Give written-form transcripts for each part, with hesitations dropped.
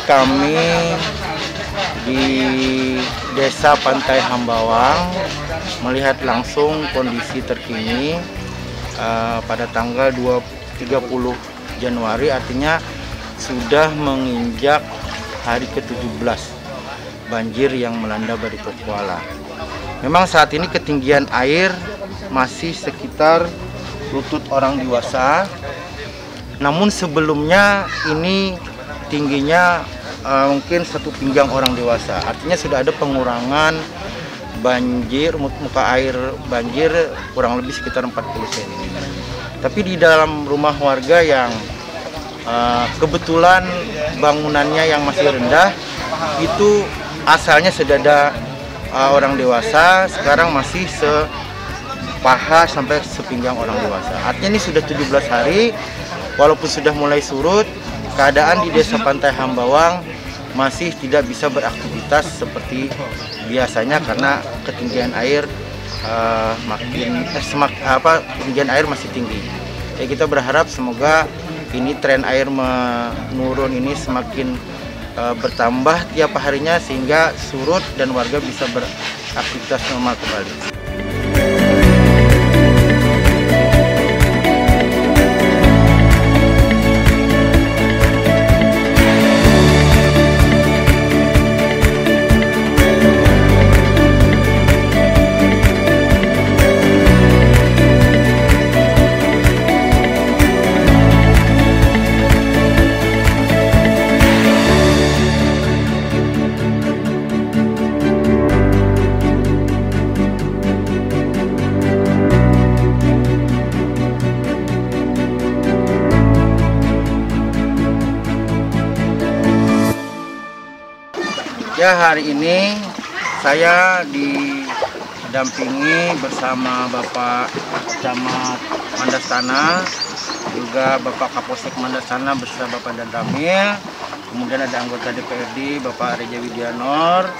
kami di Desa Pantai Hambawang melihat langsung kondisi terkini pada tanggal 30 Januari, artinya sudah menginjak hari ke-17 banjir yang melanda Barito Kuala. Memang saat ini ketinggian air masih sekitar lutut orang dewasa. Namun sebelumnya ini tingginya mungkin satu pinggang orang dewasa. Artinya sudah ada pengurangan banjir, muka air banjir kurang lebih sekitar 40 cm. Tapi di dalam rumah warga yang kebetulan bangunannya yang masih rendah, itu asalnya sedada orang dewasa, sekarang masih sepaha sampai sepinggang orang dewasa. Artinya ini sudah 17 hari, walaupun sudah mulai surut, keadaan di Desa Pantai Hambawang masih tidak bisa beraktivitas seperti biasanya karena ketinggian air ketinggian air masih tinggi. Ya, kita berharap semoga ini tren air menurun ini semakin bertambah tiap harinya sehingga surut dan warga bisa beraktivitas normal kembali. Ya, hari ini saya didampingi bersama Bapak Camat Mandastana, juga Bapak Kapolsek Mandastana bersama Bapak Dandamil, kemudian ada anggota DPRD Bapak Reja Widianor,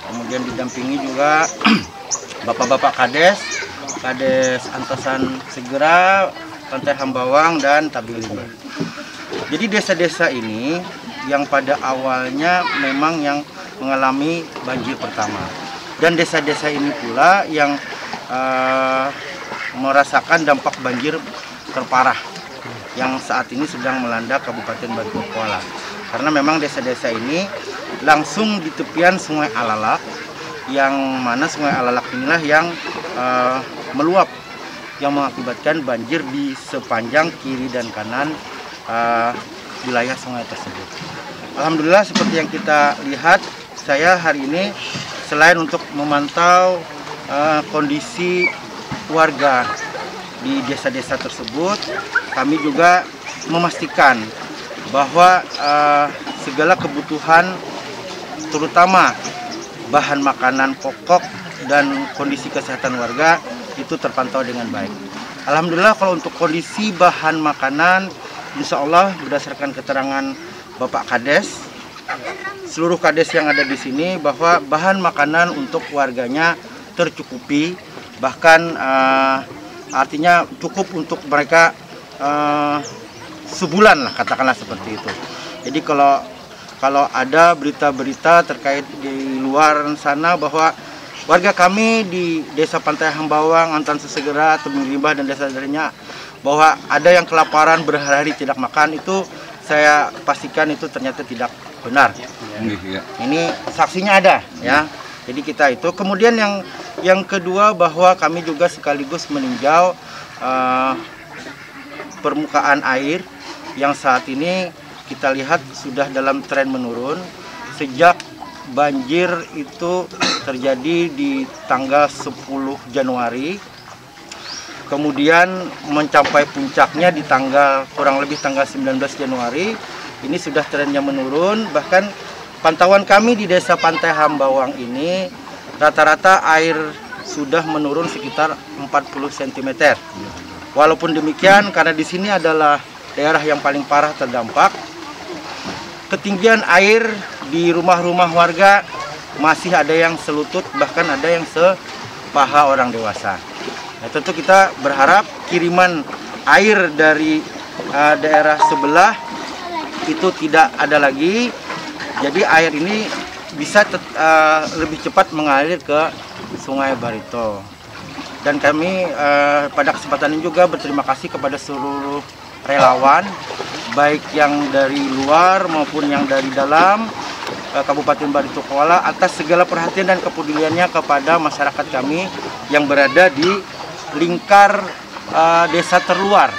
kemudian didampingi juga Bapak-Bapak Kades Antosan Segera, Pantai Hambawang, dan Tabilimba. Jadi desa-desa ini yang pada awalnya memang yang mengalami banjir pertama, dan desa-desa ini pula yang merasakan dampak banjir terparah yang saat ini sedang melanda Kabupaten Barito Kuala. Karena memang desa-desa ini langsung di tepian Sungai Alalak, yang mana Sungai Alalak inilah yang meluap, yang mengakibatkan banjir di sepanjang kiri dan kanan wilayah sungai tersebut. Alhamdulillah, seperti yang kita lihat, saya hari ini selain untuk memantau kondisi warga di desa-desa tersebut, kami juga memastikan bahwa segala kebutuhan, terutama bahan makanan pokok dan kondisi kesehatan warga itu terpantau dengan baik. Alhamdulillah, kalau untuk kondisi bahan makanan, insya Allah berdasarkan keterangan Bapak Kades, seluruh kades yang ada di sini, bahwa bahan makanan untuk warganya tercukupi, bahkan artinya cukup untuk mereka sebulan lah, katakanlah seperti itu. Jadi kalau ada berita-berita terkait di luar sana bahwa warga kami di Desa Pantai Hambawang, Antan Sesegera, Tebing Limbah, dan desa-desanya bahwa ada yang kelaparan berhari-hari tidak makan, itu saya pastikan itu ternyata tidak benar. Ini saksinya ada, ya. Jadi kita itu. Kemudian yang kedua, bahwa kami juga sekaligus meninjau permukaan air yang saat ini kita lihat sudah dalam tren menurun sejak banjir itu terjadi di tanggal 10 Januari. Kemudian mencapai puncaknya di kurang lebih tanggal 19 Januari. Ini sudah trennya menurun, bahkan pantauan kami di Desa Pantai Hambawang ini rata-rata air sudah menurun sekitar 40 cm. Walaupun demikian, karena di sini adalah daerah yang paling parah terdampak, ketinggian air di rumah-rumah warga masih ada yang selutut, bahkan ada yang sepaha orang dewasa. Nah, tentu kita berharap kiriman air dari daerah sebelah itu tidak ada lagi, Jadi air ini bisa lebih cepat mengalir ke Sungai Barito. Dan kami pada kesempatan ini juga berterima kasih kepada seluruh relawan, baik yang dari luar maupun yang dari dalam Kabupaten Barito Kuala, atas segala perhatian dan kepeduliannya kepada masyarakat kami yang berada di lingkar desa terluar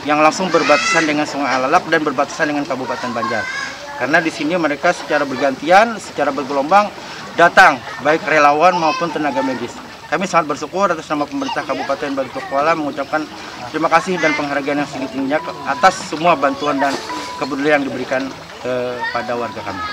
yang langsung berbatasan dengan Sungai Alalak dan berbatasan dengan Kabupaten Banjar. Karena di sini mereka secara bergantian, secara bergelombang datang, baik relawan maupun tenaga medis. Kami sangat bersyukur atas nama pemerintah Kabupaten Barito Kuala mengucapkan terima kasih dan penghargaan yang setinggi-tingginya atas semua bantuan dan kepedulian yang diberikan kepada warga kami.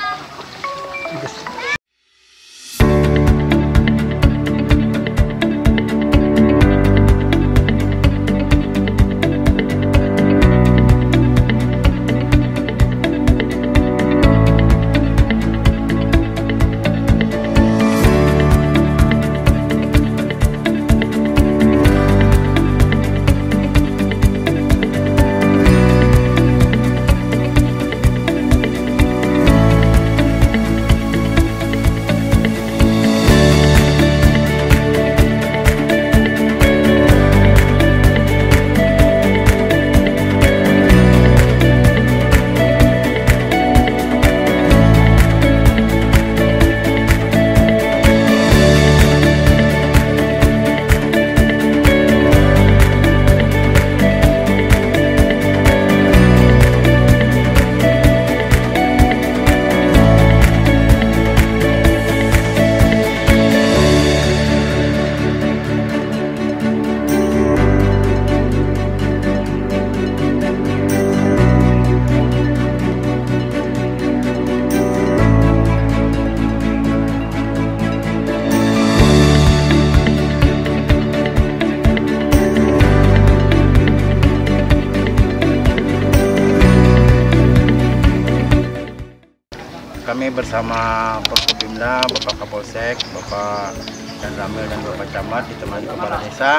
Kami bersama Forkopimda, Bapak Kapolsek, Bapak dan Ramil dan Bapak Camat ditemani Kepala Desa.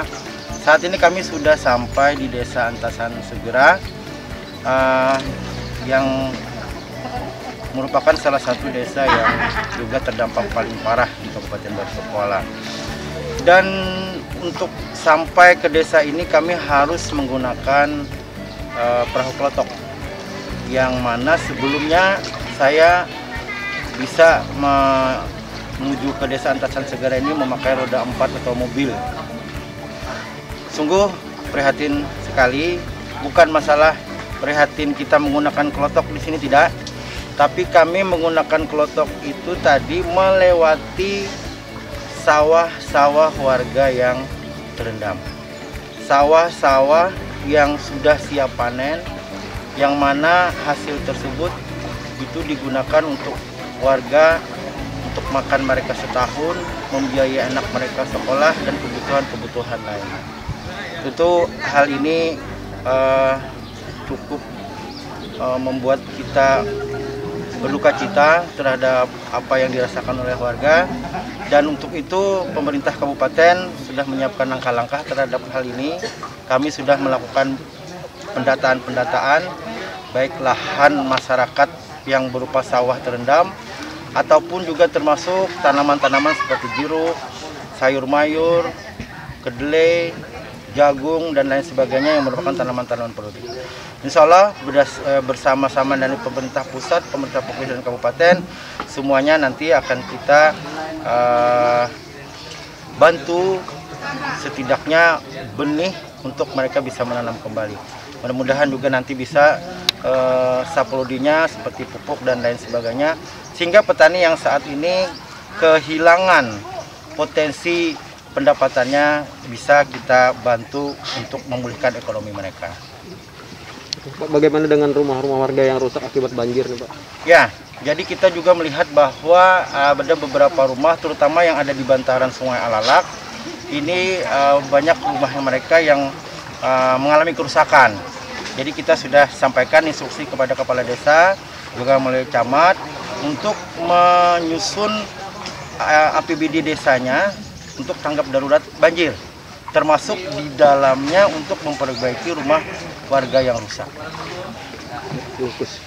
Saat ini kami sudah sampai di Desa Antasan Segera yang merupakan salah satu desa yang juga terdampak paling parah di Kabupaten Barito Kuala. Dan untuk sampai ke desa ini kami harus menggunakan perahu klotok, yang mana sebelumnya saya bisa menuju ke Desa Antasan Segera ini memakai roda 4 atau mobil. Sungguh prihatin sekali, bukan masalah prihatin kita menggunakan klotok di sini, tidak. Tapi kami menggunakan klotok itu tadi melewati sawah-sawah warga yang terendam. Sawah-sawah yang sudah siap panen, yang mana hasil tersebut itu digunakan untuk warga untuk makan mereka setahun, membiayai anak mereka sekolah dan kebutuhan-kebutuhan lain. Tentu hal ini cukup membuat kita berduka cita terhadap apa yang dirasakan oleh warga, dan untuk itu pemerintah kabupaten sudah menyiapkan langkah-langkah terhadap hal ini. Kami sudah melakukan pendataan baik lahan masyarakat yang berupa sawah terendam ataupun juga termasuk tanaman-tanaman seperti jeruk, sayur mayur, kedelai, jagung dan lain sebagainya yang merupakan tanaman-tanaman produktif. Insya Allah bersama-sama dari pemerintah pusat, pemerintah provinsi dan kabupaten, semuanya nanti akan kita bantu setidaknya benih untuk mereka bisa menanam kembali. Mudah-mudahan juga nanti bisa saplodinya seperti pupuk dan lain sebagainya, sehingga petani yang saat ini kehilangan potensi pendapatannya bisa kita bantu untuk memulihkan ekonomi mereka. Pak, bagaimana dengan rumah-rumah warga yang rusak akibat banjir nih, Pak? Ya, jadi kita juga melihat bahwa ada beberapa rumah, terutama yang ada di bantaran Sungai Alalak, ini banyak rumahnya mereka yang mengalami kerusakan. Jadi kita sudah sampaikan instruksi kepada kepala desa, juga melalui camat, untuk menyusun APBD desanya untuk tanggap darurat banjir, termasuk di dalamnya untuk memperbaiki rumah warga yang rusak. Bungkus.